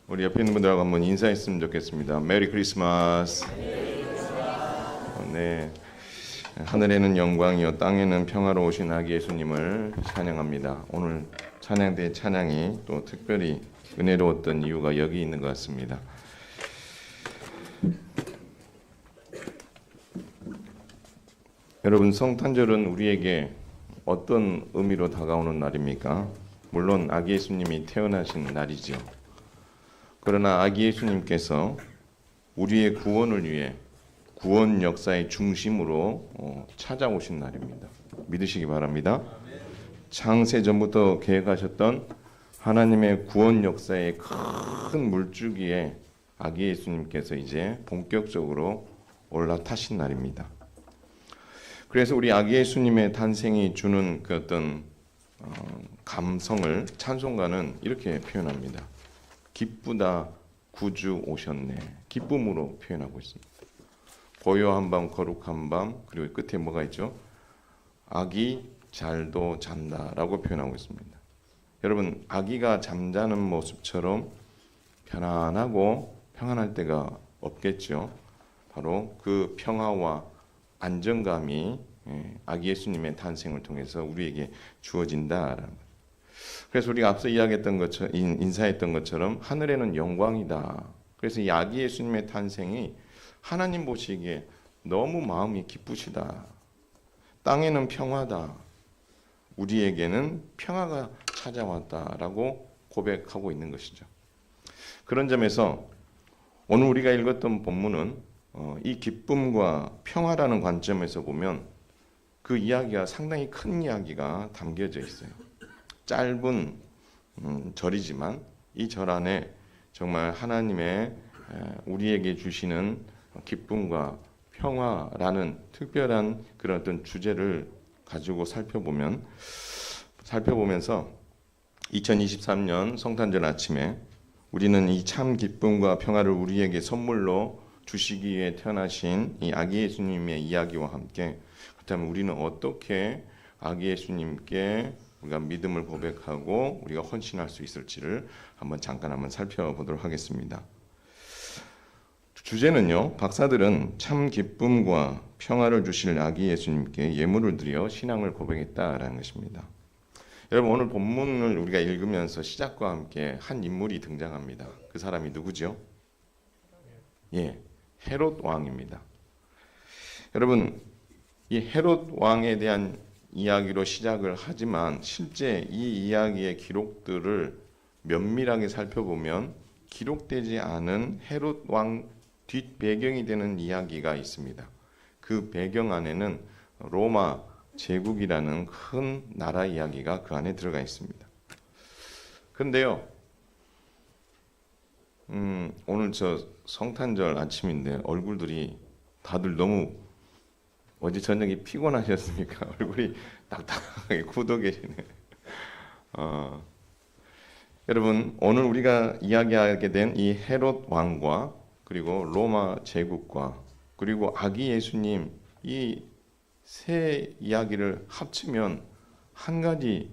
우리 옆에 있는 분들하고 한번 인사했으면 좋겠습니다. 메리 크리스마스. 네, 하늘에는 영광이요 땅에는 평화로우신 아기 예수님을 찬양합니다. 오늘 찬양대 찬양이 또 특별히 은혜로웠던 이유가 여기 있는 것 같습니다. 여러분, 성탄절은 우리에게 어떤 의미로 다가오는 날입니까? 물론 아기 예수님이 태어나신 날이죠. 그러나 아기 예수님께서 우리의 구원을 위해 구원 역사의 중심으로 찾아오신 날입니다. 믿으시기 바랍니다. 창세 전부터 계획하셨던 하나님의 구원 역사의 큰 물줄기에 아기 예수님께서 이제 본격적으로 올라타신 날입니다. 그래서 우리 아기 예수님의 탄생이 주는 그 어떤 감성을 찬송가는 이렇게 표현합니다. 기쁘다 구주 오셨네. 기쁨으로 표현하고 있습니다. 고요한 밤 거룩한 밤, 그리고 끝에 뭐가 있죠? 아기 잘도 잔다라고 표현하고 있습니다. 여러분, 아기가 잠자는 모습처럼 편안하고 평안할 때가 없겠죠. 바로 그 평화와 안정감이 아기 예수님의 탄생을 통해서 우리에게 주어진다라는 것. 그래서 우리가 앞서 이야기했던 것처럼 인사했던 것처럼 하늘에는 영광이다. 그래서 이 아기 예수님의 탄생이 하나님 보시기에 너무 마음이 기쁘시다. 땅에는 평화다. 우리에게는 평화가 찾아왔다라고 고백하고 있는 것이죠. 그런 점에서 오늘 우리가 읽었던 본문은 이 기쁨과 평화라는 관점에서 보면 그 이야기가 상당히 큰 이야기가 담겨져 있어요. 짧은 절이지만 이 절 안에 정말 하나님의 우리에게 주시는 기쁨과 평화라는 특별한 그런 어떤 주제를 가지고 살펴보면서 2023년 성탄절 아침에 우리는 이 참 기쁨과 평화를 우리에게 선물로 주시기 위해 태어나신 이 아기 예수님의 이야기와 함께 그렇다면 우리는 어떻게 아기 예수님께 우리가 믿음을 고백하고 우리가 헌신할 수 있을지를 잠깐 살펴보도록 하겠습니다. 주제는요, 박사들은 참 기쁨과 평화를 주실 아기 예수님께 예물을 드려 신앙을 고백했다라는 것입니다. 여러분, 오늘 본문을 우리가 읽으면서 시작과 함께 한 인물이 등장합니다. 그 사람이 누구죠? 헤롯 왕입니다. 여러분, 이 헤롯 왕에 대한 이야기로 시작을 하지만 실제 이 이야기의 기록들을 면밀하게 살펴보면 기록되지 않은 헤롯 왕 뒷배경이 되는 이야기가 있습니다. 그 배경 안에는 로마 제국이라는 큰 나라 이야기가 그 안에 들어가 있습니다. 그런데요, 오늘 저 성탄절 아침인데 얼굴들이 다들 너무 어제 저녁에 피곤하셨습니까? 얼굴이 딱딱하게 굳어 계시네. 여러분, 오늘 우리가 이야기하게 된 이 헤롯 왕과 그리고 로마 제국과 그리고 아기 예수님 이 세 이야기를 합치면 한 가지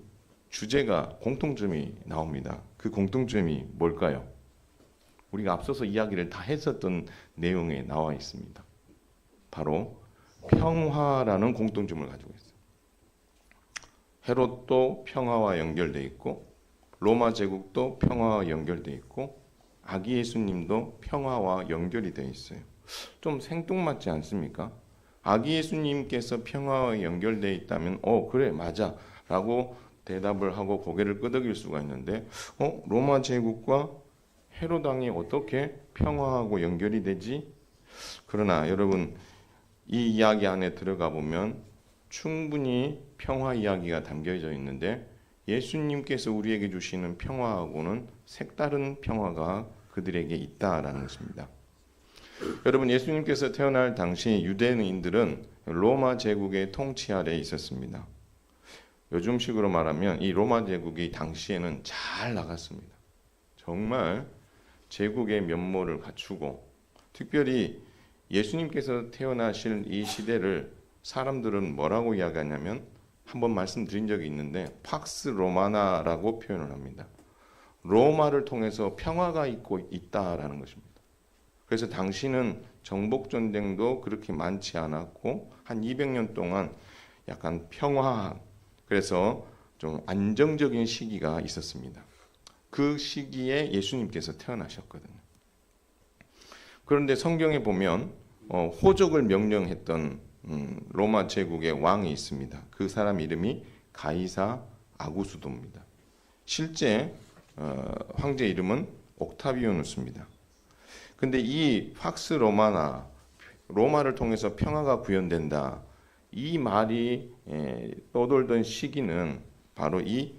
주제가 공통점이 나옵니다. 그 공통점이 뭘까요? 우리가 앞서서 이야기를 다 했었던 내용에 나와 있습니다. 바로 평화라는 공통점을 가지고 있어요. 헤롯도 평화와 연결되어 있고 로마 제국도 평화와 연결되어 있고 아기 예수님도 평화와 연결이 되어 있어요. 좀 생뚱맞지 않습니까? 아기 예수님께서 평화와 연결되어 있다면 그래 맞아 라고 대답을 하고 고개를 끄덕일 수가 있는데 로마 제국과 헤롯 왕이 어떻게 평화하고 연결이 되지? 그러나 여러분, 이 이야기 안에 들어가 보면 충분히 평화 이야기가 담겨져 있는데 예수님께서 우리에게 주시는 평화하고는 색다른 평화가 그들에게 있다라는 것입니다. 여러분, 예수님께서 태어날 당시 유대인들은 로마 제국의 통치 아래에 있었습니다. 요즘식으로 말하면 이 로마 제국이 당시에는 잘 나갔습니다. 정말 제국의 면모를 갖추고 특별히 예수님께서 태어나실 이 시대를 사람들은 뭐라고 이야기하냐면 한번 말씀드린 적이 있는데 팍스 로마나라고 표현을 합니다. 로마를 통해서 평화가 있다라는 것입니다. 그래서 당시는 정복 전쟁도 그렇게 많지 않았고 한 200년 동안 약간 평화한, 그래서 좀 안정적인 시기가 있었습니다. 그 시기에 예수님께서 태어나셨거든요. 그런데 성경에 보면 호적을 명령했던 로마 제국의 왕이 있습니다. 그 사람 이름이 가이사 아구스도입니다. 실제 황제 이름은 옥타비아누스입니다. 근데 이 팍스 로마나, 로마를 통해서 평화가 구현된다, 이 말이 떠돌던 시기는 바로 이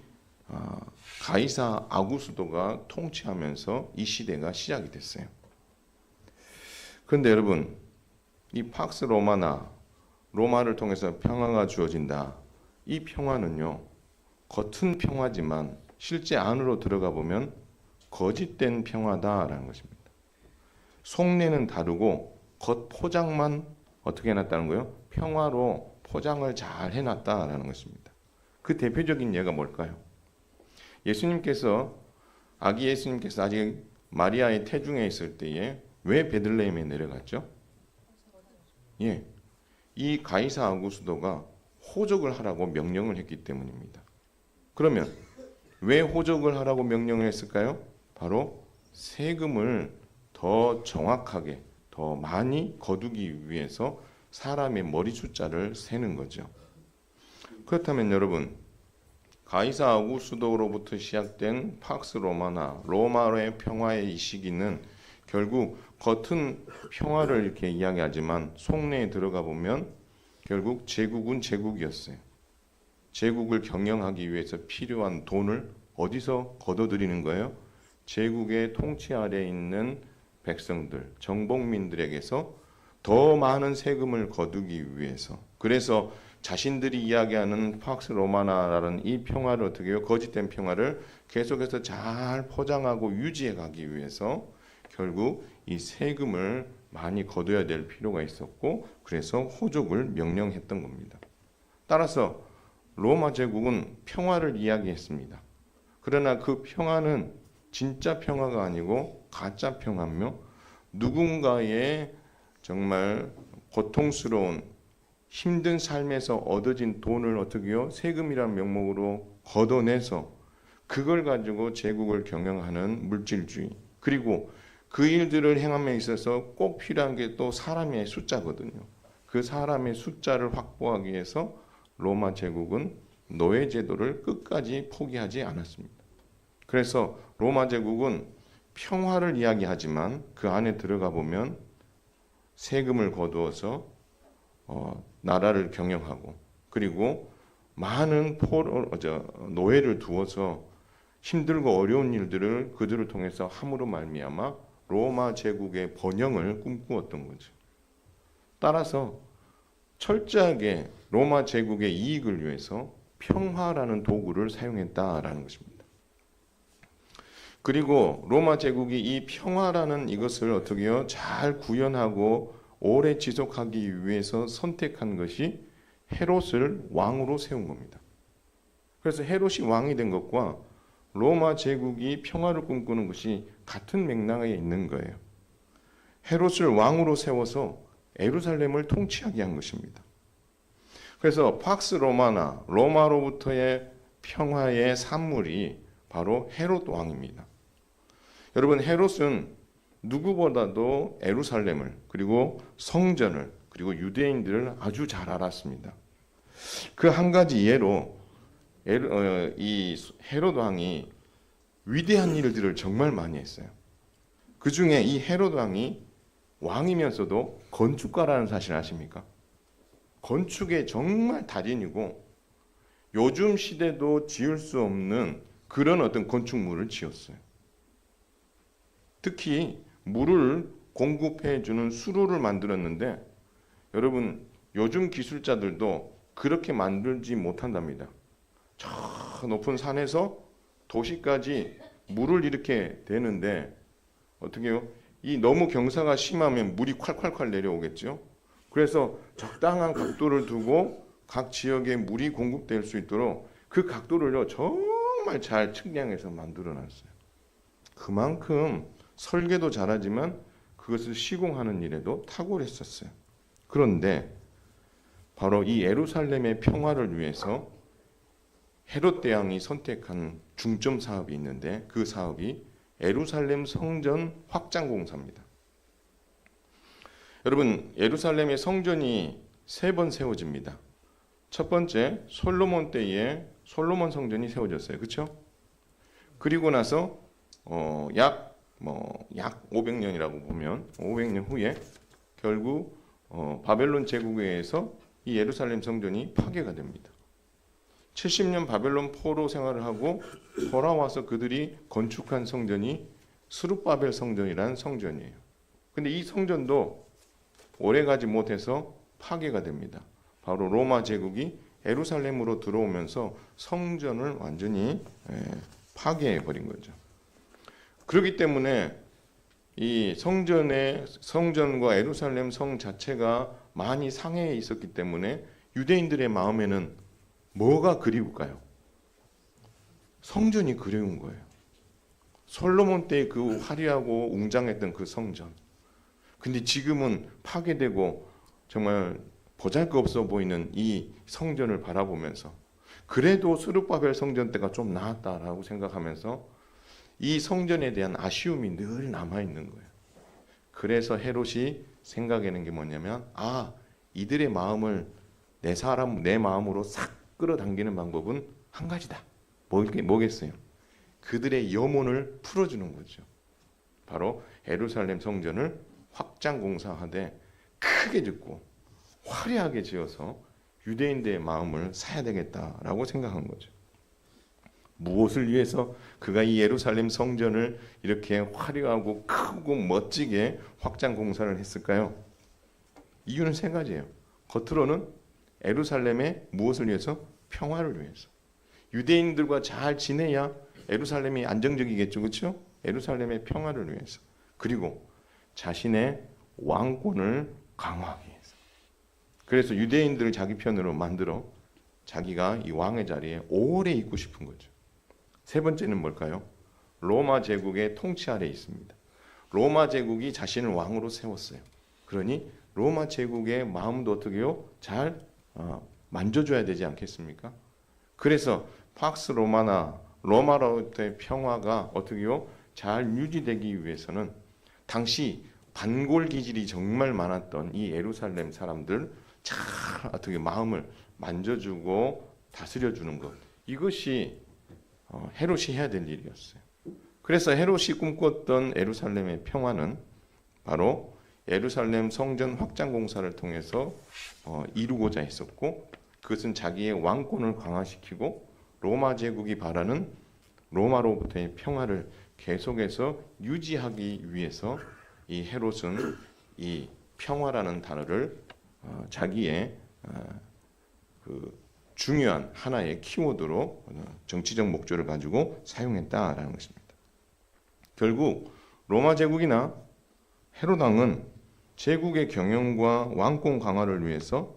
가이사 아구스도가 통치하면서 이 시대가 시작이 됐어요. 그런데 여러분, 이 팍스 로마나, 로마를 통해서 평화가 주어진다, 이 평화는요, 겉은 평화지만 실제 안으로 들어가 보면 거짓된 평화다라는 것입니다. 속내는 다르고 겉 포장만 어떻게 해놨다는 거예요? 평화로 포장을 잘 해놨다라는 것입니다. 그 대표적인 예가 뭘까요? 아기 예수님께서 아직 마리아의 태중에 있을 때에 왜 베들레헴에 내려갔죠? 예, 이 가이사 아구스도가 호적을 하라고 명령을 했기 때문입니다. 그러면 왜 호적을 하라고 명령을 했을까요? 바로 세금을 더 정확하게, 더 많이 거두기 위해서 사람의 머리 숫자를 세는 거죠. 그렇다면 여러분, 가이사 아구스도로부터 시작된 팍스 로마나 로마의 평화의 이 시기는 결국 겉은 평화를 이렇게 이야기하지만 속내에 들어가 보면 결국 제국은 제국이었어요. 제국을 경영하기 위해서 필요한 돈을 어디서 걷어들이는 거예요? 제국의 통치 아래에 있는 백성들, 정복민들에게서 더 많은 세금을 거두기 위해서. 그래서 자신들이 이야기하는 팍스 로마나라는 이 평화를 어떻게 해요? 거짓된 평화를 계속해서 잘 포장하고 유지해 가기 위해서 결국 이 세금을 많이 거둬야 될 필요가 있었고, 그래서 호족을 명령했던 겁니다. 따라서 로마 제국은 평화를 이야기했습니다. 그러나 그 평화는 진짜 평화가 아니고 가짜 평화며, 누군가의 정말 고통스러운 힘든 삶에서 얻어진 돈을 어떻게 해요? 세금이라는 명목으로 걷어내서 그걸 가지고 제국을 경영하는 물질주의, 그리고 그 일들을 행함에 있어서 꼭 필요한 게 또 사람의 숫자거든요. 그 사람의 숫자를 확보하기 위해서 로마 제국은 노예 제도를 끝까지 포기하지 않았습니다. 그래서 로마 제국은 평화를 이야기하지만 그 안에 들어가 보면 세금을 거두어서 나라를 경영하고, 그리고 많은 노예를 두어서 힘들고 어려운 일들을 그들을 통해서 함으로 말미암아 로마 제국의 번영을 꿈꾸었던 거죠. 따라서 철저하게 로마 제국의 이익을 위해서 평화라는 도구를 사용했다라는 것입니다. 그리고 로마 제국이 이 평화라는 이것을 어떻게 해요? 잘 구현하고 오래 지속하기 위해서 선택한 것이 헤롯을 왕으로 세운 겁니다. 그래서 헤롯이 왕이 된 것과 로마 제국이 평화를 꿈꾸는 것이 같은 맥락에 있는 거예요. 헤롯을 왕으로 세워서 예루살렘을 통치하게 한 것입니다. 그래서 팍스 로마나, 로마로부터의 평화의 산물이 바로 헤롯 왕입니다. 여러분, 헤롯은 누구보다도 예루살렘을, 그리고 성전을, 그리고 유대인들을 아주 잘 알았습니다. 그 한 가지 예로 이 헤롯 왕이 위대한 일들을 정말 많이 했어요. 그 중에 이 헤롯 왕이 왕이면서도 건축가라는 사실 아십니까? 건축에 정말 달인이고 요즘 시대도 지을 수 없는 그런 어떤 건축물을 지었어요. 특히 물을 공급해 주는 수로를 만들었는데, 여러분, 요즘 기술자들도 그렇게 만들지 못한답니다. 저 높은 산에서 도시까지 물을 이렇게 대는데 어떻게 해요? 이 너무 경사가 심하면 물이 콸콸콸 내려오겠죠. 그래서 적당한 각도를 두고 각 지역에 물이 공급될 수 있도록 그 각도를요 정말 잘 측량해서 만들어 놨어요. 그만큼 설계도 잘하지만 그것을 시공하는 일에도 탁월했었어요. 그런데 바로 이 예루살렘의 평화를 위해서 헤롯 대왕이 선택한 중점 사업이 있는데 그 사업이 예루살렘 성전 확장 공사입니다. 여러분, 예루살렘의 성전이 3번 세워집니다. 첫 번째, 솔로몬 때에 솔로몬 성전이 세워졌어요. 그렇죠? 그리고 나서 약 500년이라고 보면 500년 후에 결국 바벨론 제국에 의해서 이 예루살렘 성전이 파괴가 됩니다. 70년 바벨론 포로 생활을 하고 돌아와서 그들이 건축한 성전이 스룹바벨 성전이라는 성전이에요. 근데 이 성전도 오래가지 못해서 파괴가 됩니다. 바로 로마 제국이 예루살렘으로 들어오면서 성전을 완전히 파괴해 버린 거죠. 그렇기 때문에 이 성전과 예루살렘 성 자체가 많이 상해에 있었기 때문에 유대인들의 마음에는 뭐가 그리울까요? 성전이 그리운 거예요. 솔로몬 때의 그 화려하고 웅장했던 그 성전. 근데 지금은 파괴되고 정말 보잘것없어 보이는 이 성전을 바라보면서 그래도 스룹바벨 성전 때가 좀 나았다라고 생각하면서 이 성전에 대한 아쉬움이 늘 남아있는 거예요. 그래서 헤롯이 생각하는 게 뭐냐면 이들의 마음을 내 마음으로 싹 끌어당기는 방법은 한 가지다. 뭐겠어요? 그들의 염원을 풀어주는 거죠. 바로 예루살렘 성전을 확장 공사하되 크게 짓고 화려하게 지어서 유대인들의 마음을 사야 되겠다라고 생각한 거죠. 무엇을 위해서 그가 이 예루살렘 성전을 이렇게 화려하고 크고 멋지게 확장 공사를 했을까요? 이유는 3가지예요. 겉으로는 예루살렘의 무엇을 위해서? 평화를 위해서. 유대인들과 잘 지내야 예루살렘이 안정적이겠죠. 그렇죠? 예루살렘의 평화를 위해서. 그리고 자신의 왕권을 강화하기 위해서. 그래서 유대인들을 자기 편으로 만들어 자기가 이 왕의 자리에 오래 있고 싶은 거죠. 3번째는 뭘까요? 로마 제국의 통치 아래에 있습니다. 로마 제국이 자신을 왕으로 세웠어요. 그러니 로마 제국의 마음도 어떻게요? 잘 만져줘야 되지 않겠습니까? 그래서 팍스 로마로부터의 평화가 어떻게요? 잘 유지되기 위해서는 당시 반골 기질이 정말 많았던 이 예루살렘 사람들 잘 어떻게 마음을 만져주고 다스려주는 것, 이것이 헤롯이 해야 될 일이었어요. 그래서 헤롯이 꿈꿨던 예루살렘의 평화는 바로 예루살렘 성전 확장 공사를 통해서 이루고자 했었고, 그것은 자기의 왕권을 강화시키고 로마 제국이 바라는 로마로부터의 평화를 계속해서 유지하기 위해서 이 헤롯은 이 평화라는 단어를 자기의 그 중요한 하나의 키워드로 정치적 목적을 가지고 사용했다라는 것입니다. 결국 로마 제국이나 헤롯 왕은 제국의 경영과 왕권 강화를 위해서,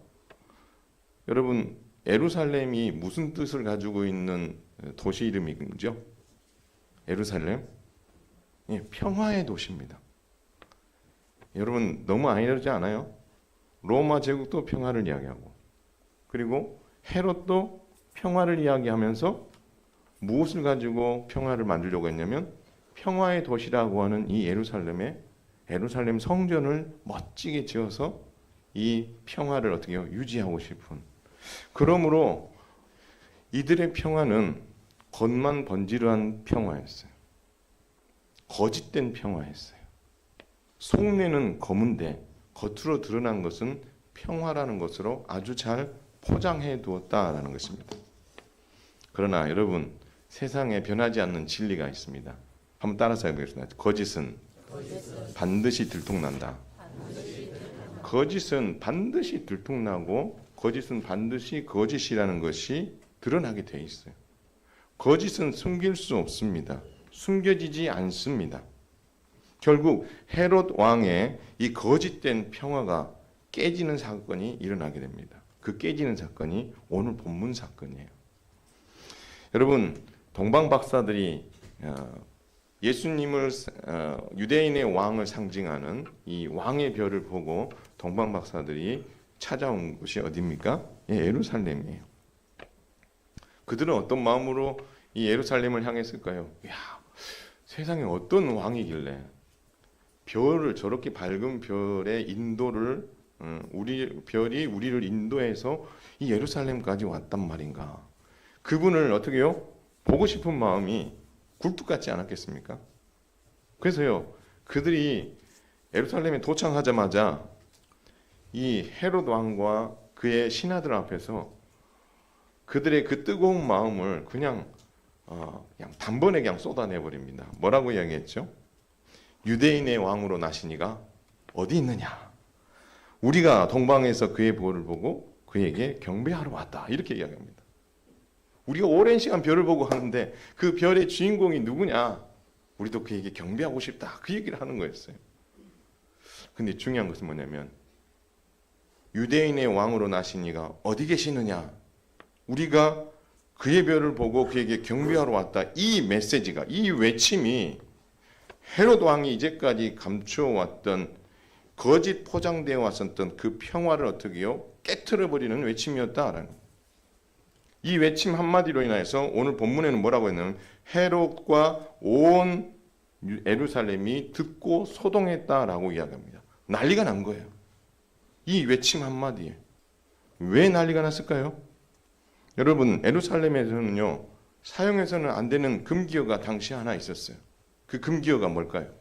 여러분 예루살렘이 무슨 뜻을 가지고 있는 도시 이름이죠? 예루살렘? 평화의 도시입니다. 여러분 너무 아이러지 않아요? 로마 제국도 평화를 이야기하고, 그리고 헤롯도 평화를 이야기하면서 무엇을 가지고 평화를 만들려고 했냐면 평화의 도시라고 하는 이 예루살렘 성전을 멋지게 지어서 이 평화를 어떻게 유지하고 싶은, 그러므로 이들의 평화는 겉만 번지르한 평화였어요. 거짓된 평화였어요. 속내는 검은데 겉으로 드러난 것은 평화라는 것으로 아주 잘 포장해 두었다라는 것입니다. 그러나 여러분, 세상에 변하지 않는 진리가 있습니다. 한번 따라서 해보겠습니다. 거짓은 반드시 들통난다. 거짓은 반드시 들통나고 거짓은 반드시 거짓이라는 것이 드러나게 돼 있어요. 거짓은 숨길 수 없습니다. 숨겨지지 않습니다. 결국 헤롯 왕의 이 거짓된 평화가 깨지는 사건이 일어나게 됩니다. 그 깨지는 사건이 오늘 본문 사건이에요. 여러분, 동방 박사들이 예수님을 유대인의 왕을 상징하는 이 왕의 별을 보고 동방 박사들이 찾아온 곳이 어디입니까? 예루살렘이에요. 그들은 어떤 마음으로 이 예루살렘을 향했을까요? 야, 세상에 어떤 왕이길래 별을 저렇게 밝은 별의 인도를 별이 우리를 인도해서 이 예루살렘까지 왔단 말인가? 그분을 어떻게요? 보고 싶은 마음이 굴뚝 같지 않았겠습니까? 그래서요, 그들이 예루살렘에 도착하자마자 이 헤롯 왕과 그의 신하들 앞에서 그들의 그 뜨거운 마음을 그냥 단번에 그냥 쏟아내 버립니다. 뭐라고 이야기했죠? 유대인의 왕으로 나시니가 어디 있느냐? 우리가 동방에서 그의 볼을 보고 그에게 경배하러 왔다. 이렇게 이야기합니다. 우리가 오랜 시간 별을 보고 하는데 그 별의 주인공이 누구냐? 우리도 그에게 경배하고 싶다. 그 얘기를 하는 거였어요. 근데 중요한 것은 뭐냐면 유대인의 왕으로 나시니가 어디 계시느냐? 우리가 그의 별을 보고 그에게 경배하러 왔다. 이 메시지가, 이 외침이 헤롯 왕이 이제까지 감추어왔던 거짓 포장되어 왔었던 그 평화를 어떻게요? 깨트려버리는 외침이었다라는 이 외침 한마디로 인해서 오늘 본문에는 뭐라고 했냐면 헤롯과 온 예루살렘이 듣고 소동했다라고 이야기합니다. 난리가 난 거예요. 이 외침 한마디에. 왜 난리가 났을까요? 여러분, 예루살렘에서는요, 사용해서는 안 되는 금기어가 당시 하나 있었어요. 그 금기어가 뭘까요?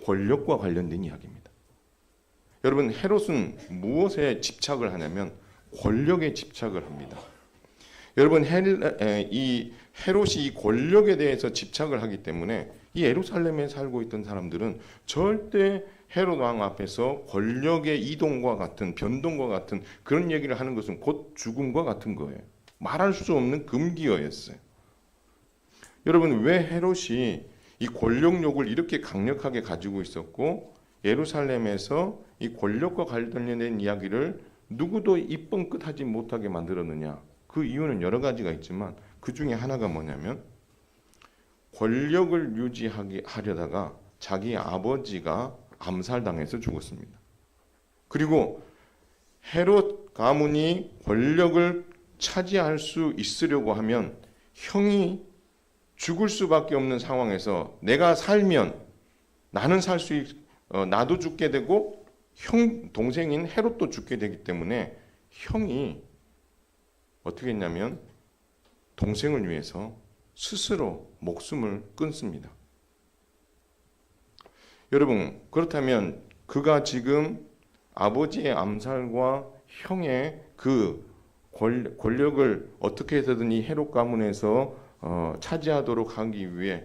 권력과 관련된 이야기입니다. 여러분, 헤롯은 무엇에 집착을 하냐면 권력에 집착을 합니다. 여러분, 이 헤롯이 이 권력에 대해서 집착을 하기 때문에 이 예루살렘에 살고 있던 사람들은 절대 헤롯 왕 앞에서 권력의 이동과 같은 변동과 같은 그런 얘기를 하는 것은 곧 죽음과 같은 거예요. 말할 수 없는 금기어였어요. 여러분, 왜 헤롯이 이 권력욕을 이렇게 강력하게 가지고 있었고 예루살렘에서 이 권력과 관련된 이야기를 누구도 입번끝하지 못하게 만들었느냐? 그 이유는 여러 가지가 있지만 그 중에 하나가 뭐냐면 권력을 유지하려다가 자기 아버지가 암살당해서 죽었습니다. 그리고 헤롯 가문이 권력을 차지할 수 있으려고 하면 형이 죽을 수밖에 없는 상황에서 내가 살면 나는 나도 죽게 되고 동생인 헤롯도 죽게 되기 때문에 형이 어떻게 했냐면 동생을 위해서 스스로 목숨을 끊습니다. 여러분, 그렇다면 그가 지금 아버지의 암살과 형의 그 권력을 어떻게 해서든 이 헤롯 가문에서 차지하도록 하기 위해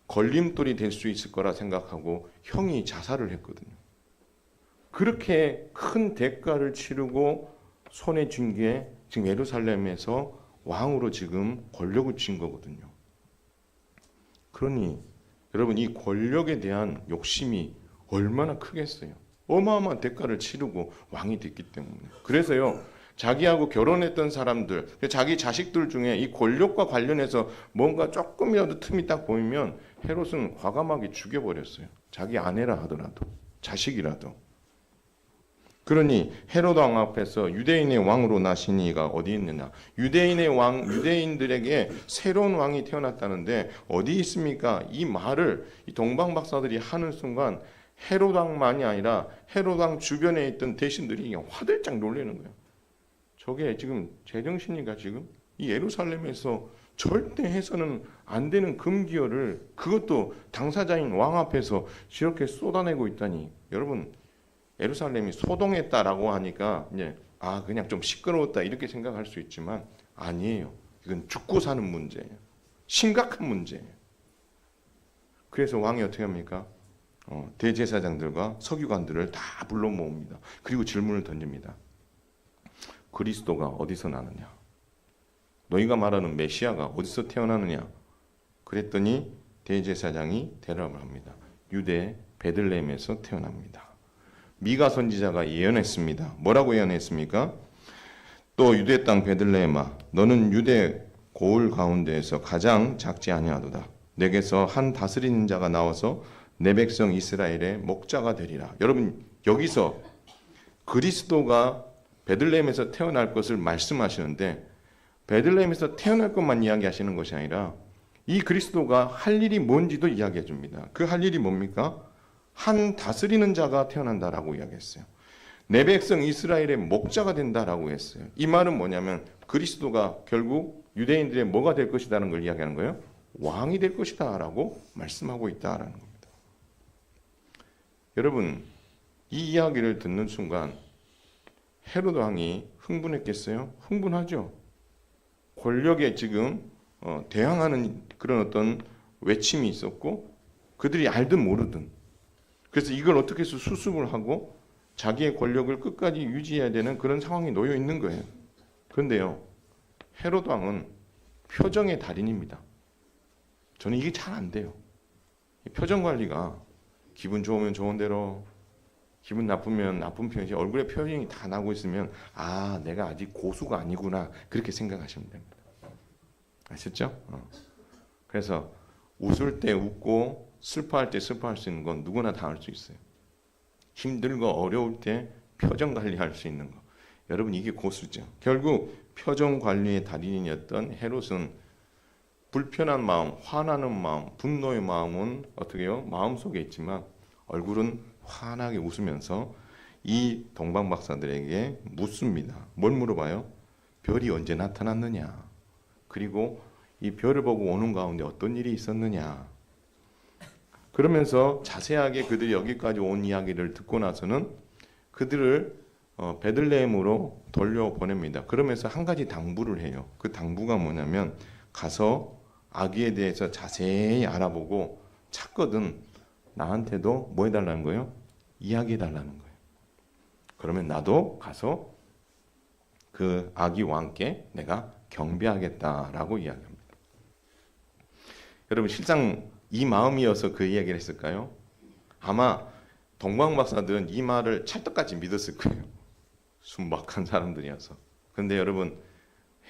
걸림돌이 될 수 있을 거라 생각하고 형이 자살을 했거든요. 그렇게 큰 대가를 치르고 손에 쥔 게 지금 예루살렘에서 왕으로 지금 권력을 쥔 거거든요. 그러니 여러분, 이 권력에 대한 욕심이 얼마나 크겠어요. 어마어마한 대가를 치르고 왕이 됐기 때문에. 그래서요, 자기하고 결혼했던 사람들, 자기 자식들 중에 이 권력과 관련해서 뭔가 조금이라도 틈이 딱 보이면 헤롯은 과감하게 죽여버렸어요. 자기 아내라 하더라도, 자식이라도. 그러니 헤롯 왕 앞에서 유대인의 왕으로 나신 이가 어디 있느냐? 유대인들에게 새로운 왕이 태어났다는데 어디 있습니까? 이 말을 이 동방 박사들이 하는 순간 헤롯 왕만이 아니라 헤롯 왕 주변에 있던 대신들이 화들짝 놀라는 거예요. 저게 지금 제정신이가 지금 이 예루살렘에서 절대 해서는 안 되는 금기어를 그것도 당사자인 왕 앞에서 저렇게 쏟아내고 있다니. 여러분, 예루살렘이 소동했다라고 하니까 이제 그냥 좀 시끄러웠다 이렇게 생각할 수 있지만 아니에요. 이건 죽고 사는 문제예요. 심각한 문제예요. 그래서 왕이 어떻게 합니까? 대제사장들과 서기관들을 다 불러 모읍니다. 그리고 질문을 던집니다. 그리스도가 어디서 나느냐? 너희가 말하는 메시아가 어디서 태어나느냐? 그랬더니 대제사장이 대답을 합니다. 유대 베들레헴에서 태어납니다. 미가 선지자가 예언했습니다. 뭐라고 예언했습니까? 또 유대 땅 베들레헴아, 너는 유대 고을 가운데에서 가장 작지 아니하도다. 내게서 한 다스리는 자가 나와서 내 백성 이스라엘의 목자가 되리라. 여러분 여기서 그리스도가 베들레헴에서 태어날 것을 말씀하시는데 베들레헴에서 태어날 것만 이야기하시는 것이 아니라 이 그리스도가 할 일이 뭔지도 이야기해 줍니다. 그 할 일이 뭡니까? 한 다스리는 자가 태어난다라고 이야기했어요. 내 백성 이스라엘의 목자가 된다라고 했어요. 이 말은 뭐냐면 그리스도가 결국 유대인들의 뭐가 될 것이라는 걸 이야기하는 거예요. 왕이 될 것이다라고 말씀하고 있다라는 겁니다. 여러분 이 이야기를 듣는 순간 헤로드 왕이 흥분했겠어요? 흥분하죠. 권력에 지금 대항하는 그런 어떤 외침이 있었고 그들이 알든 모르든 그래서 이걸 어떻게 해서 수습을 하고 자기의 권력을 끝까지 유지해야 되는 그런 상황이 놓여 있는 거예요. 그런데요, 헤로드 왕은 표정의 달인입니다. 저는 이게 잘 안 돼요. 표정 관리가 기분 좋으면 좋은 대로, 기분 나쁘면 나쁜 표현이 얼굴에 표정이 다 나고 있으면 아, 내가 아직 고수가 아니구나 그렇게 생각하시면 됩니다. 아셨죠? 그래서 웃을 때 웃고 슬퍼할 때 슬퍼할 수 있는 건 누구나 다 할 수 있어요. 힘들고 어려울 때 표정 관리할 수 있는 거. 여러분 이게 고수죠. 결국 표정 관리의 달인이었던 헤롯은 불편한 마음, 화나는 마음, 분노의 마음은 어떻게 해요? 마음속에 있지만 얼굴은 환하게 웃으면서 이 동방박사들에게 묻습니다. 뭘 물어봐요? 별이 언제 나타났느냐? 그리고 이 별을 보고 오는 가운데 어떤 일이 있었느냐? 그러면서 자세하게 그들이 여기까지 온 이야기를 듣고 나서는 그들을 베들레헴으로 돌려보냅니다. 그러면서 한 가지 당부를 해요. 그 당부가 뭐냐면 가서 아기에 대해서 자세히 알아보고 찾거든 나한테도 뭐 해달라는 거예요? 이야기해달라는 거예요. 그러면 나도 가서 그 아기 왕께 내가 경배하겠다라고 이야기합니다. 여러분 실상 이 마음이어서 그 이야기를 했을까요? 아마 동방박사들은 이 말을 찰떡같이 믿었을 거예요. 순박한 사람들이어서. 그런데 여러분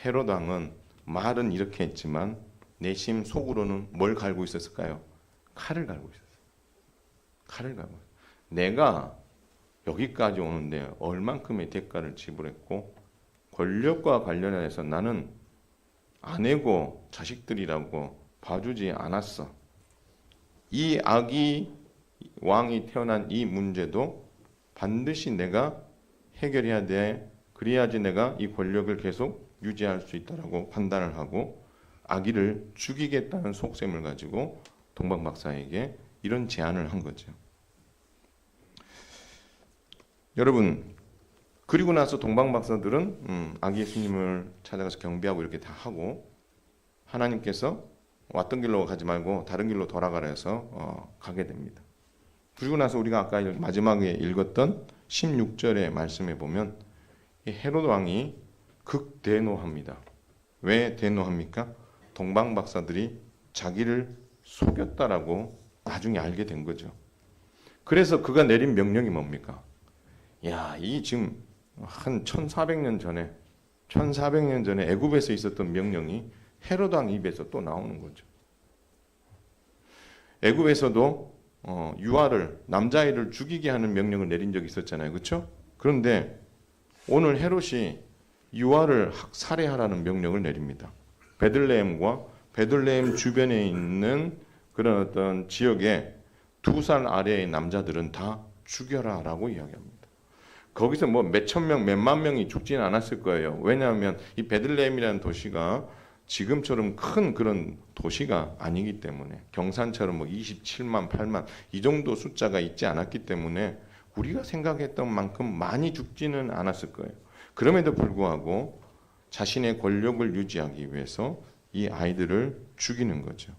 헤롯 왕은 말은 이렇게 했지만 내심 속으로는 뭘 갈고 있었을까요? 칼을 갈고 있었어요. 칼을 갈고 있었어요. 내가 여기까지 오는데 얼만큼의 대가를 지불했고 권력과 관련해서 나는 아내고 자식들이라고 봐주지 않았어. 이 아기 왕이 태어난 이 문제도 반드시 내가 해결해야 돼. 그래야지 내가 이 권력을 계속 유지할 수 있다라고 판단을 하고 아기를 죽이겠다는 속셈을 가지고 동방박사에게 이런 제안을 한 거죠. 여러분 그리고 나서 동방박사들은 아기 예수님을 찾아가서 경배하고 이렇게 다 하고 하나님께서 왔던 길로 가지 말고 다른 길로 돌아가라 해서 가게 됩니다. 그리고 나서 우리가 아까 마지막에 읽었던 16절의 말씀에 보면 헤롯 왕이 극대노합니다. 왜 대노합니까? 동방박사들이 자기를 속였다라고 나중에 알게 된 거죠. 그래서 그가 내린 명령이 뭡니까? 야, 이 지금 한 1400년 전에 애굽에서 있었던 명령이 헤롯 왕 입에서 또 나오는 거죠. 애굽에서도 유아를 남자아이를 죽이게 하는 명령을 내린 적이 있었잖아요. 그렇죠? 그런데 오늘 헤롯이 유아를 살해하라는 명령을 내립니다. 베들레헴과 베들레헴 주변에 있는 그런 어떤 지역에 2살 아래의 남자들은 다 죽여라라고 이야기합니다. 거기서 뭐 몇천 명, 몇만 명이 죽지는 않았을 거예요. 왜냐하면 이 베들레헴이라는 도시가 지금처럼 큰 그런 도시가 아니기 때문에 경산처럼 뭐 27만, 8만 이 정도 숫자가 있지 않았기 때문에 우리가 생각했던 만큼 많이 죽지는 않았을 거예요. 그럼에도 불구하고 자신의 권력을 유지하기 위해서 이 아이들을 죽이는 거죠.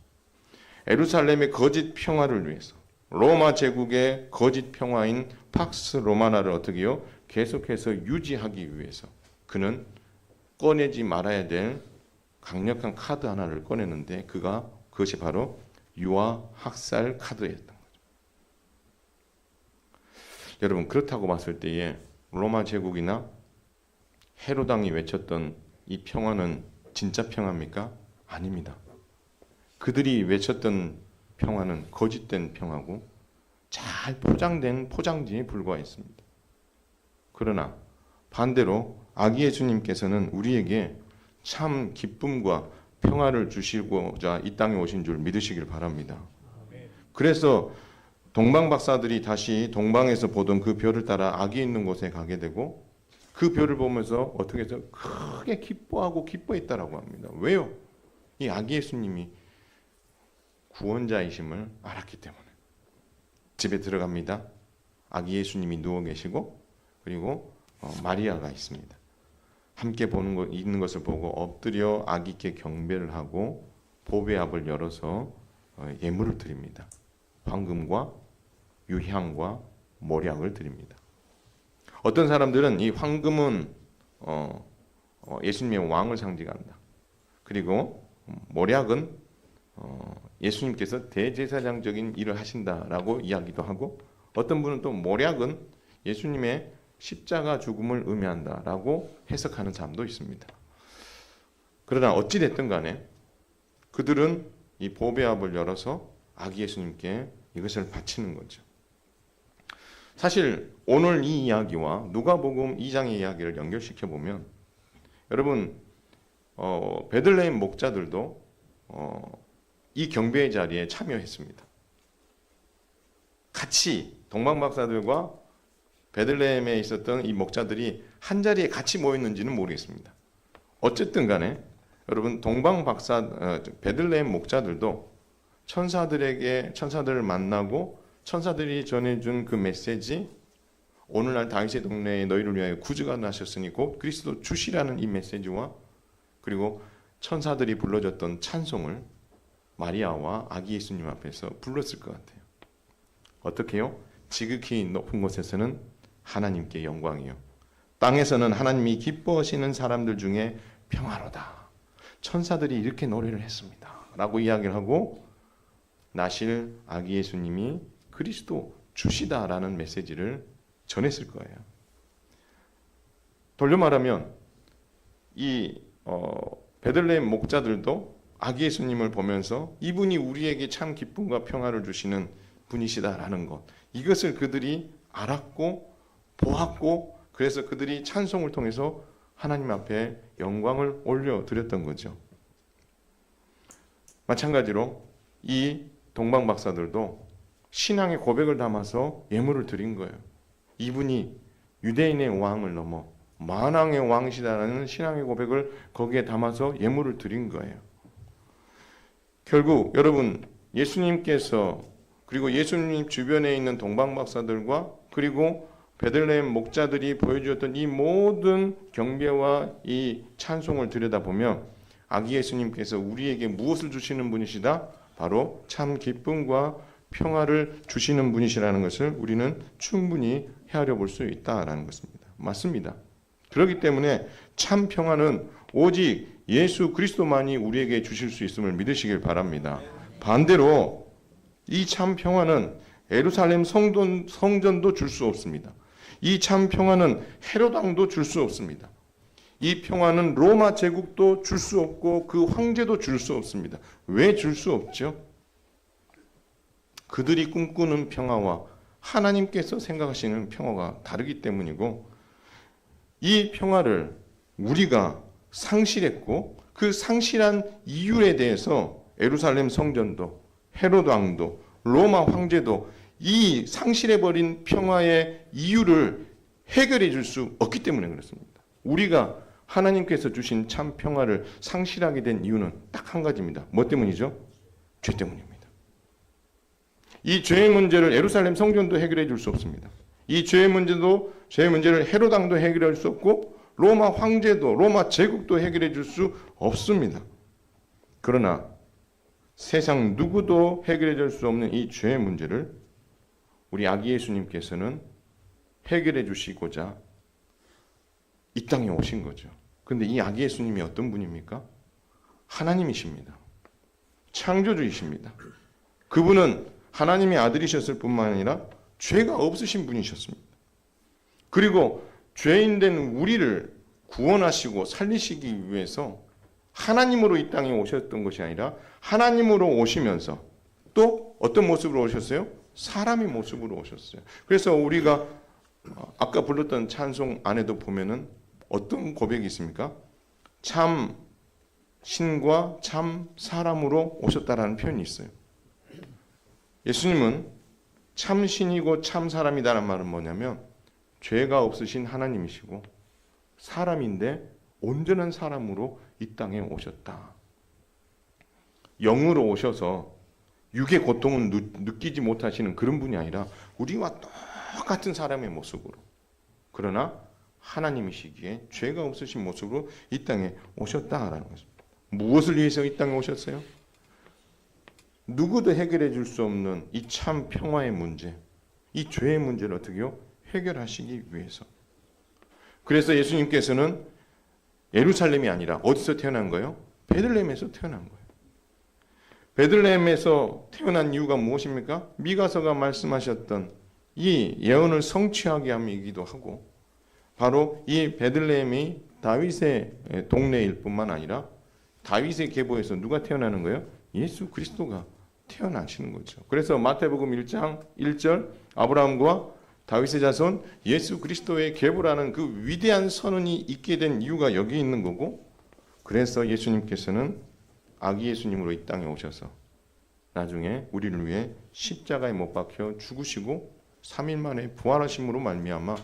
예루살렘의 거짓 평화를 위해서 로마 제국의 거짓 평화인 팍스 로마나를 어떻게 해요? 계속해서 유지하기 위해서 그는 꺼내지 말아야 될 강력한 카드 하나를 꺼내는데 그것이 바로 유아 학살 카드였던 거죠. 여러분 그렇다고 봤을 때에 로마 제국이나 헤롯 왕이 외쳤던 이 평화는 진짜 평화입니까? 아닙니다. 그들이 외쳤던 평화는 거짓된 평화고 잘 포장된 포장지에 불과했습니다. 그러나 반대로 아기 예수님께서는 우리에게 참 기쁨과 평화를 주시고자 이 땅에 오신 줄 믿으시길 바랍니다. 그래서 동방 박사들이 다시 동방에서 보던 그 별을 따라 아기 있는 곳에 가게 되고 그 별을 보면서 어떻게 해서 크게 기뻐하고 기뻐했다라고 합니다. 왜요? 이 아기 예수님이 구원자이심을 알았기 때문에. 집에 들어갑니다. 아기 예수님이 누워 계시고 그리고 마리아가 있습니다. 함께 있는 것을 보고 엎드려 아기께 경배를 하고 보배압을 열어서 예물을 드립니다. 황금과 유향과 몰약을 드립니다. 어떤 사람들은 이 황금은 예수님의 왕을 상징한다. 그리고 몰약은 예수님께서 대제사장적인 일을 하신다라고 이야기도 하고, 어떤 분은 또 몰약은 예수님의 십자가 죽음을 의미한다라고 해석하는 사람도 있습니다. 그러나 어찌 됐든 간에 그들은 이 보배압을 열어서 아기 예수님께 이것을 바치는 거죠. 사실 오늘 이 이야기와 누가복음 2장의 이야기를 연결시켜 보면 여러분 베들레헴 목자들도 이 경배의 자리에 참여했습니다. 같이 동방박사들과 베들레헴에 있었던 이 목자들이 한 자리에 같이 모였는지는 모르겠습니다. 어쨌든 간에 여러분 베들레헴 목자들도 천사들을 만나고 천사들이 전해준 그 메시지, 오늘날 다윗의 동네에 너희를 위하여 구주가 나셨으니 곧 그리스도 주시라는 이 메시지와 그리고 천사들이 불러줬던 찬송을 마리아와 아기 예수님 앞에서 불렀을 것 같아요. 어떻게 해요? 지극히 높은 곳에서는 하나님께 영광이요, 땅에서는 하나님이 기뻐하시는 사람들 중에 평화로다. 천사들이 이렇게 노래를 했습니다 라고 이야기를 하고 나실 아기 예수님이 그리스도 주시다라는 메시지를 전했을 거예요. 돌려 말하면 이 베들레헴 목자들도 아기 예수님을 보면서 이분이 우리에게 참 기쁨과 평화를 주시는 분이시다라는 것, 이것을 그들이 알았고 보았고, 그래서 그들이 찬송을 통해서 하나님 앞에 영광을 올려드렸던 거죠. 마찬가지로 이 동방박사들도 신앙의 고백을 담아서 예물을 드린 거예요. 이분이 유대인의 왕을 넘어 만왕의 왕이시다라는 신앙의 고백을 거기에 담아서 예물을 드린 거예요. 결국 여러분, 예수님께서 그리고 예수님 주변에 있는 동방박사들과 그리고 베들레헴 목자들이 보여주었던 이 모든 경배와 이 찬송을 들여다보면 아기 예수님께서 우리에게 무엇을 주시는 분이시다? 바로 참 기쁨과 평화를 주시는 분이시라는 것을 우리는 충분히 헤아려 볼 수 있다라는 것입니다. 맞습니다. 그렇기 때문에 참 평화는 오직 예수 그리스도만이 우리에게 주실 수 있음을 믿으시길 바랍니다. 반대로 이 참 평화는 예루살렘 성전도 줄 수 없습니다. 이 참 평화는 헤롯 왕도 줄 수 없습니다. 이 평화는 로마 제국도 줄 수 없고 그 황제도 줄 수 없습니다. 왜 줄 수 없죠? 그들이 꿈꾸는 평화와 하나님께서 생각하시는 평화가 다르기 때문이고, 이 평화를 우리가 상실했고 그 상실한 이유에 대해서 예루살렘 성전도 헤롯 왕도 로마 황제도 이 상실해버린 평화의 이유를 해결해 줄 수 없기 때문에 그렇습니다. 우리가 하나님께서 주신 참 평화를 상실하게 된 이유는 딱 한 가지입니다. 뭐 때문이죠? 죄 때문입니다. 이 죄의 문제를 예루살렘 성전도 해결해 줄 수 없습니다. 이 죄의 문제를 헤롯 왕도 해결할 수 없고 로마 황제도 로마 제국도 해결해 줄 수 없습니다. 그러나 세상 누구도 해결해 줄 수 없는 이 죄의 문제를 우리 아기 예수님께서는 해결해 주시고자 이 땅에 오신 거죠. 그런데 이 아기 예수님이 어떤 분입니까? 하나님이십니다. 창조주이십니다. 그분은 하나님의 아들이셨을 뿐만 아니라 죄가 없으신 분이셨습니다. 그리고 죄인된 우리를 구원하시고 살리시기 위해서 하나님으로 이 땅에 오셨던 것이 아니라 하나님으로 오시면서 또 어떤 모습으로 오셨어요? 사람의 모습으로 오셨어요. 그래서 우리가 아까 불렀던 찬송 안에도 보면은 어떤 고백이 있습니까? 참 신과 참 사람으로 오셨다라는 표현이 있어요. 예수님은 참 신이고 참 사람이다라는 말은 뭐냐면 죄가 없으신 하나님이시고 사람인데 온전한 사람으로 이 땅에 오셨다. 영으로 오셔서 육의 고통을 느끼지 못하시는 그런 분이 아니라 우리와 똑같은 사람의 모습으로, 그러나 하나님이시기에 죄가 없으신 모습으로 이 땅에 오셨다라는 것입니다. 무엇을 위해서 이 땅에 오셨어요? 누구도 해결해 줄 수 없는 이 참 평화의 문제, 이 죄의 문제를 어떻게요? 해결하시기 위해서. 그래서 예수님께서는 예루살렘이 아니라 어디서 태어난 거예요? 베들레헴에서 태어난 거예요. 베들레헴에서 태어난 이유가 무엇입니까? 미가서가 말씀하셨던 이 예언을 성취하게 함이기도 하고, 바로 이 베들레헴이 다윗의 동네일 뿐만 아니라 다윗의 계보에서 누가 태어나는 거예요? 예수 그리스도가 태어나시는 거죠. 그래서 마태복음 1장 1절 아브라함과 다윗의 자손 예수 그리스도의 계보라는 그 위대한 선언이 있게 된 이유가 여기 있는 거고, 그래서 예수님께서는 아기 예수님으로 이 땅에 오셔서 나중에 우리를 위해 십자가에 못 박혀 죽으시고 3일 만에 부활하심으로 말미암아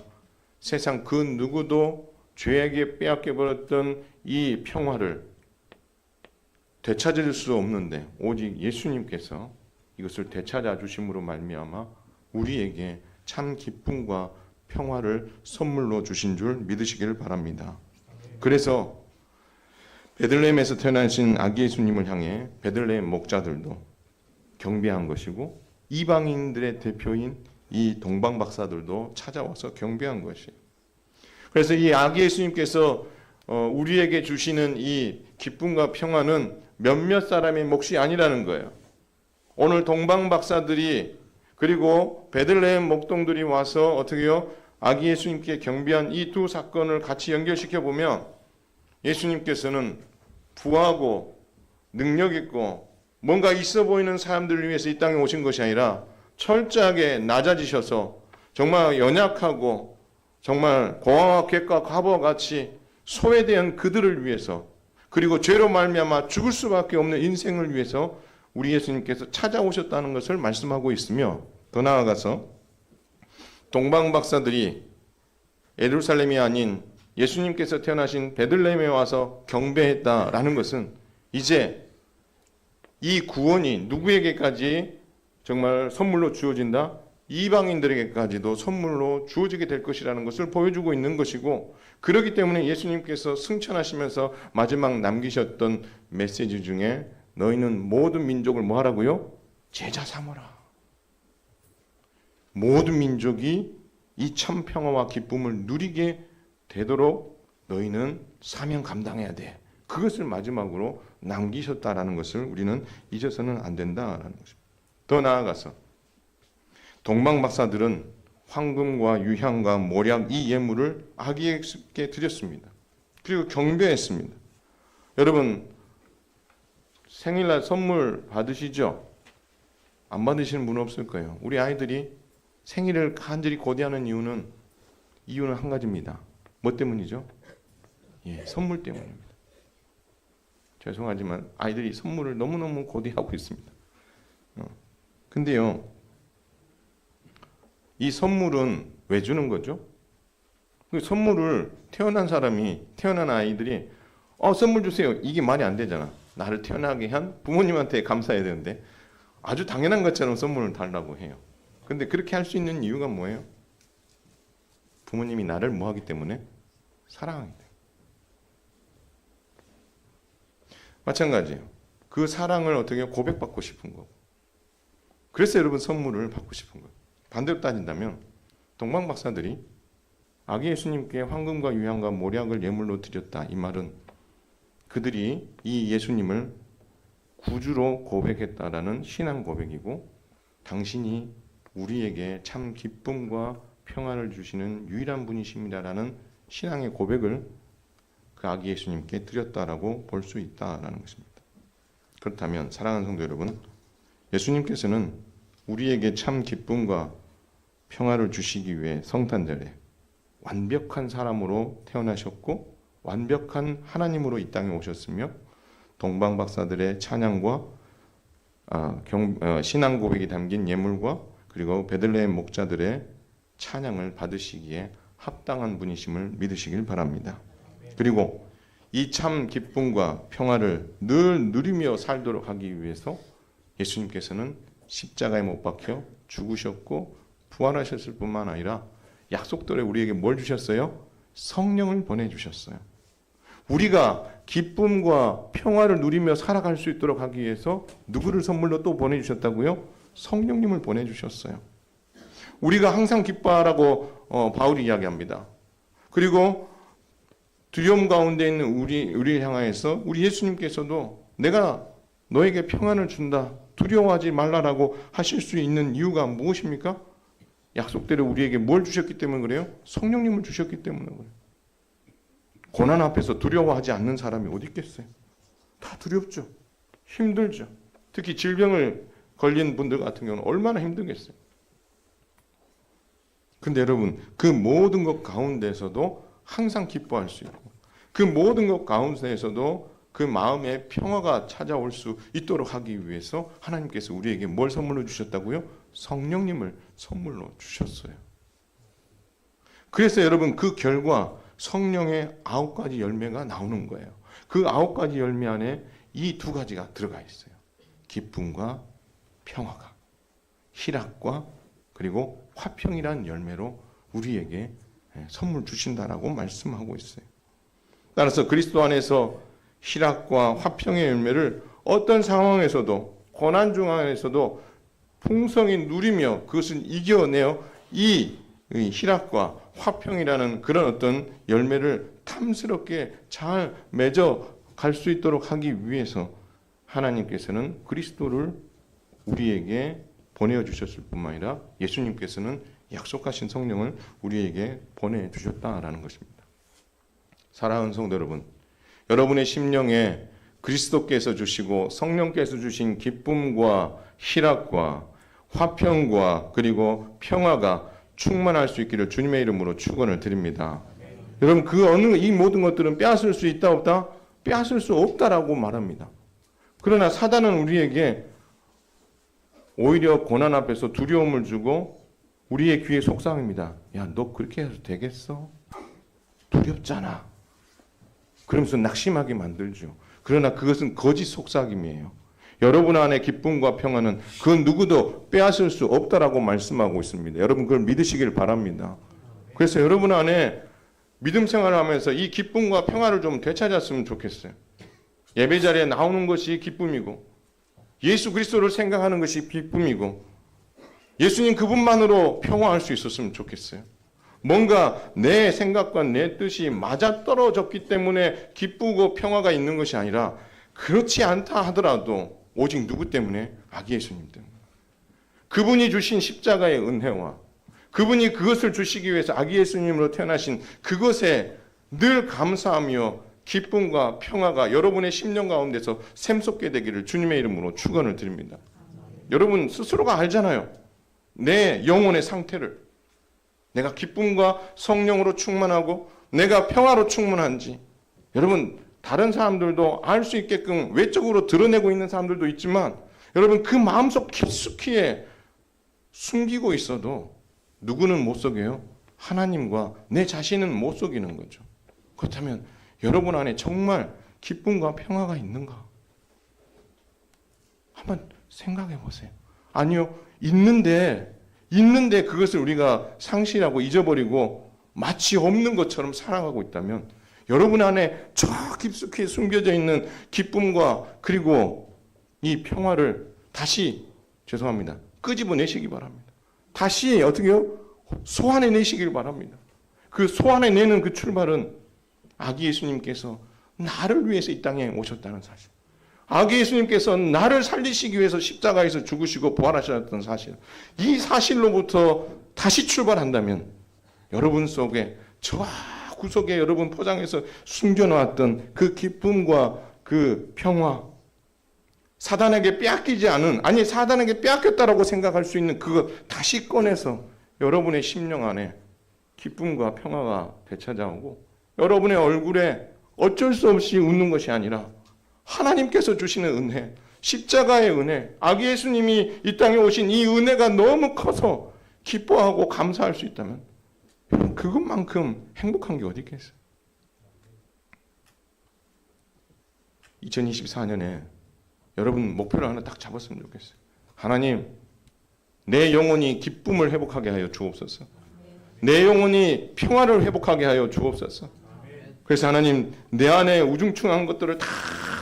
세상 그 누구도 죄에게 빼앗겨 버렸던 이 평화를 되찾을 수 없는데 오직 예수님께서 이것을 되찾아 주심으로 말미암아 우리에게 참 기쁨과 평화를 선물로 주신 줄 믿으시기를 바랍니다. 그래서 베들레헴에서 태어나신 아기 예수님을 향해 베들레헴 목자들도 경배한 것이고, 이방인들의 대표인 이 동방 박사들도 찾아와서 경배한 것이에요. 그래서 이 아기 예수님께서 우리에게 주시는 이 기쁨과 평화는 몇몇 사람의 몫이 아니라는 거예요. 오늘 동방 박사들이 그리고 베들레헴 목동들이 와서 어떻게요? 아기 예수님께 경배한 이 두 사건을 같이 연결시켜 보면 예수님께서는 부하고 능력 있고 뭔가 있어 보이는 사람들을 위해서 이 땅에 오신 것이 아니라 철저하게 낮아지셔서 정말 연약하고 정말 고아와 객과 과부와 같이 소외된 그들을 위해서, 그리고 죄로 말미암아 죽을 수밖에 없는 인생을 위해서 우리 예수님께서 찾아오셨다는 것을 말씀하고 있으며, 더 나아가서 동방 박사들이 예루살렘이 아닌 예수님께서 태어나신 베들레헴에 와서 경배했다라는 것은 이제 이 구원이 누구에게까지 정말 선물로 주어진다? 이방인들에게까지도 선물로 주어지게 될 것이라는 것을 보여주고 있는 것이고, 그렇기 때문에 예수님께서 승천하시면서 마지막 남기셨던 메시지 중에 너희는 모든 민족을 뭐 하라고요? 제자 삼으라. 모든 민족이 이 참 평화와 기쁨을 누리게 되도록 너희는 사명 감당해야 돼. 그것을 마지막으로 남기셨다라는 것을 우리는 잊어서는 안 된다라는 것입니다. 더 나아가서 동방 박사들은 황금과 유향과 모략 이 예물을 아기에게 드렸습니다. 그리고 경배했습니다. 여러분 생일날 선물 받으시죠? 안 받으시는 분 없을 거예요. 우리 아이들이 생일을 간절히 고대하는 이유는 한 가지입니다. 뭐 때문이죠? 선물 때문입니다. 죄송하지만 아이들이 선물을 너무너무 고대하고 있습니다. 근데요, 이 선물은 왜 주는 거죠? 그 선물을 태어난 아이들이 선물 주세요. 이게 말이 안 되잖아. 나를 태어나게 한 부모님한테 감사해야 되는데 아주 당연한 것처럼 선물을 달라고 해요. 근데 그렇게 할 수 있는 이유가 뭐예요? 부모님이 나를 뭐 하기 때문에? 사랑하기 때문에. 마찬가지예요. 그 사랑을 어떻게 고백받고 싶은 거고. 그래서 여러분 선물을 받고 싶은 거예요. 반대로 따진다면 동방 박사들이 아기 예수님께 황금과 유향과 모략을 예물로 드렸다. 이 말은 그들이 이 예수님을 구주로 고백했다라는 신앙 고백이고, 당신이 우리에게 참 기쁨과 평안을 주시는 유일한 분이십니다라는 신앙의 고백을 그 아기 예수님께 드렸다라고 볼 수 있다라는 것입니다. 그렇다면 사랑하는 성도 여러분, 예수님께서는 우리에게 참 기쁨과 평화를 주시기 위해 성탄절에 완벽한 사람으로 태어나셨고 완벽한 하나님으로 이 땅에 오셨으며 동방박사들의 찬양과 신앙 고백이 담긴 예물과 그리고 베들레헴 목자들의 찬양을 받으시기에 합당한 분이심을 믿으시길 바랍니다. 그리고 이 참 기쁨과 평화를 늘 누리며 살도록 하기 위해서 예수님께서는 십자가에 못 박혀 죽으셨고 부활하셨을 뿐만 아니라 약속대로 우리에게 뭘 주셨어요? 성령을 보내주셨어요. 우리가 기쁨과 평화를 누리며 살아갈 수 있도록 하기 위해서 누구를 선물로 또 보내주셨다고요? 성령님을 보내주셨어요. 우리가 항상 기뻐하라고 바울이 이야기합니다. 그리고 두려움 가운데 있는 우리를 향하여서 우리 예수님께서도 내가 너에게 평안을 준다, 두려워하지 말라라고 하실 수 있는 이유가 무엇입니까? 약속대로 우리에게 뭘 주셨기 때문에 그래요? 성령님을 주셨기 때문에 그래요. 고난 앞에서 두려워하지 않는 사람이 어디 있겠어요? 다 두렵죠. 힘들죠. 특히 질병을 걸린 분들 같은 경우는 얼마나 힘들겠어요. 근데 여러분, 그 모든 것 가운데서도 항상 기뻐할 수 있고 그 모든 것 가운데에서도 그 마음에 평화가 찾아올 수 있도록 하기 위해서 하나님께서 우리에게 뭘 선물로 주셨다고요? 성령님을 선물로 주셨어요. 그래서 여러분 그 결과 성령의 9가지 열매가 나오는 거예요. 그 9가지 열매 안에 이 2가지가 들어가 있어요. 기쁨과 평화가, 희락과 그리고 화평이란 열매로 우리에게 선물 주신다라고 말씀하고 있어요. 따라서 그리스도 안에서 희락과 화평의 열매를 어떤 상황에서도 고난 중앙에서도 풍성히 누리며 그것을 이겨내어 이 희락과 화평이라는 그런 어떤 열매를 탐스럽게 잘 맺어 갈 수 있도록 하기 위해서 하나님께서는 그리스도를 우리에게 보내주셨을 뿐만 아니라 예수님께서는 약속하신 성령을 우리에게 보내주셨다라는 것입니다. 사랑하는 성도 여러분, 여러분의 심령에 그리스도께서 주시고 성령께서 주신 기쁨과 희락과 화평과 그리고 평화가 충만할 수 있기를 주님의 이름으로 축원을 드립니다. 여러분 그 어느 이 모든 것들은 빼앗을 수 있다 없다? 빼앗을 수 없다라고 말합니다. 그러나 사단은 우리에게 오히려 고난 앞에서 두려움을 주고 우리의 귀에 속삭입니다. 야, 너 그렇게 해도 되겠어? 두렵잖아. 그러면서 낙심하게 만들죠. 그러나 그것은 거짓 속삭임이에요. 여러분 안에 기쁨과 평화는 그 누구도 빼앗을 수 없다라고 말씀하고 있습니다. 여러분 그걸 믿으시길 바랍니다. 그래서 여러분 안에 믿음 생활을 하면서 이 기쁨과 평화를 좀 되찾았으면 좋겠어요. 예배 자리에 나오는 것이 기쁨이고 예수 그리스도를 생각하는 것이 기쁨이고 예수님 그분만으로 평화할 수 있었으면 좋겠어요. 뭔가 내 생각과 내 뜻이 맞아떨어졌기 때문에 기쁘고 평화가 있는 것이 아니라 그렇지 않다 하더라도 오직 누구 때문에? 아기 예수님 때문에. 그분이 주신 십자가의 은혜와 그분이 그것을 주시기 위해서 아기 예수님으로 태어나신 그것에 늘 감사하며 기쁨과 평화가 여러분의 심령 가운데서 샘솟게 되기를 주님의 이름으로 축원을 드립니다. 여러분 스스로가 알잖아요. 내 영혼의 상태를. 내가 기쁨과 성령으로 충만하고 내가 평화로 충만한지. 여러분 다른 사람들도 알 수 있게끔 외적으로 드러내고 있는 사람들도 있지만 여러분 그 마음속 깊숙이에 숨기고 있어도 누구는 못 속여요? 하나님과 내 자신은 못 속이는 거죠. 그렇다면 여러분 안에 정말 기쁨과 평화가 있는가? 한번 생각해 보세요. 아니요. 있는데 그것을 우리가 상실하고 잊어버리고 마치 없는 것처럼 살아가고 있다면 여러분 안에 저 깊숙이 숨겨져 있는 기쁨과 그리고 이 평화를 다시 끄집어내시기 바랍니다. 다시 어떻게요? 소환해내시길 바랍니다. 그 소환해내는 그 출발은 아기 예수님께서 나를 위해서 이 땅에 오셨다는 사실. 아기 예수님께서 나를 살리시기 위해서 십자가에서 죽으시고 부활하셨다는 사실. 이 사실로부터 다시 출발한다면 여러분 속에 저 구석에 여러분 포장해서 숨겨놓았던 그 기쁨과 그 평화, 사단에게 빼앗기지 않은, 아니 사단에게 빼앗겼다라고 생각할 수 있는 그거 다시 꺼내서 여러분의 심령 안에 기쁨과 평화가 되찾아오고 여러분의 얼굴에 어쩔 수 없이 웃는 것이 아니라 하나님께서 주시는 은혜, 십자가의 은혜, 아기 예수님이 이 땅에 오신 이 은혜가 너무 커서 기뻐하고 감사할 수 있다면 그것만큼 행복한 게 어디 있겠어요? 2024년에 여러분 목표를 하나 딱 잡았으면 좋겠어요. 하나님, 내 영혼이 기쁨을 회복하게 하여 주옵소서. 내 영혼이 평화를 회복하게 하여 주옵소서. 그래서 하나님, 내 안에 우중충한 것들을 다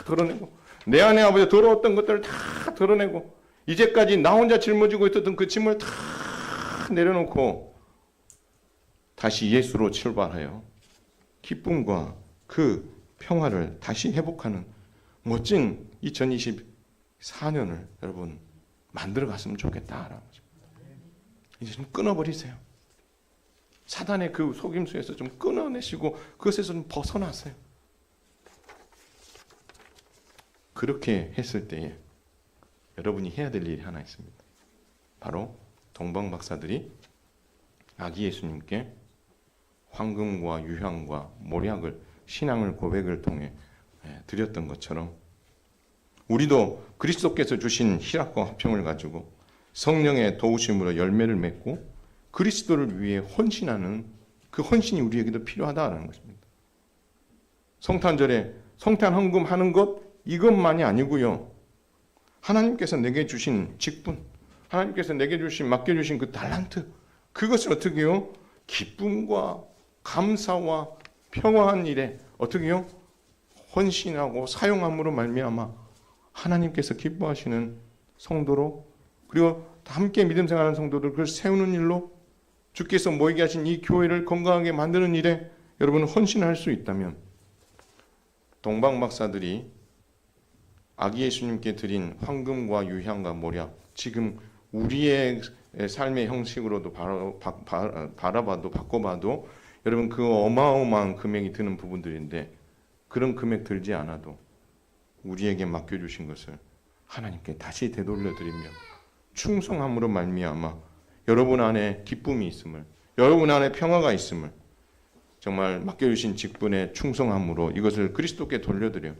드러내고 내 안에 아버지 더러웠던 것들을 다 드러내고 이제까지 나 혼자 짊어지고 있었던 그 짐을 다 내려놓고 다시 예수로 출발하여 기쁨과 그 평화를 다시 회복하는 멋진 2024년을 여러분 만들어 갔으면 좋겠다라는 거죠. 이제 좀 끊어버리세요. 사단의 그 속임수에서 좀 끊어내시고 그것에서 좀 벗어나세요. 그렇게 했을 때에 여러분이 해야 될 일이 하나 있습니다. 바로 동방 박사들이 아기 예수님께 황금과 유향과 모략을 신앙을 고백을 통해 드렸던 것처럼 우리도 그리스도께서 주신 희락과 화평을 가지고 성령의 도우심으로 열매를 맺고 그리스도를 위해 헌신하는 그 헌신이 우리에게도 필요하다는 것입니다. 성탄절에 성탄 헌금하는 것 이것만이 아니고요. 하나님께서 내게 주신 직분, 하나님께서 내게 주신 맡겨주신 그 달란트, 그것을 어떻게 해요? 기쁨과 감사와 평화한 일에 어떻게 해요? 헌신하고 사용함으로 말미암아 하나님께서 기뻐하시는 성도로, 그리고 함께 믿음 생활하는 성도들 그걸 세우는 일로 주께서 모이게 하신 이 교회를 건강하게 만드는 일에 여러분 헌신할 수 있다면 동방 박사들이 아기 예수님께 드린 황금과 유향과 모략, 지금 우리의 삶의 형식으로도 바라봐도 바꿔봐도 여러분 그 어마어마한 금액이 드는 부분들인데 그런 금액 들지 않아도 우리에게 맡겨주신 것을 하나님께 다시 되돌려드리며 충성함으로 말미암아 여러분 안에 기쁨이 있음을, 여러분 안에 평화가 있음을 정말 맡겨주신 직분에 충성함으로 이것을 그리스도께 돌려드려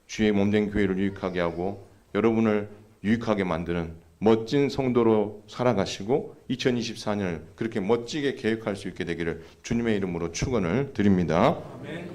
주의 몸된 교회를 유익하게 하고 여러분을 유익하게 만드는 멋진 성도로 살아가시고 2024년을 그렇게 멋지게 계획할 수 있게 되기를 주님의 이름으로 축원을 드립니다. 아멘.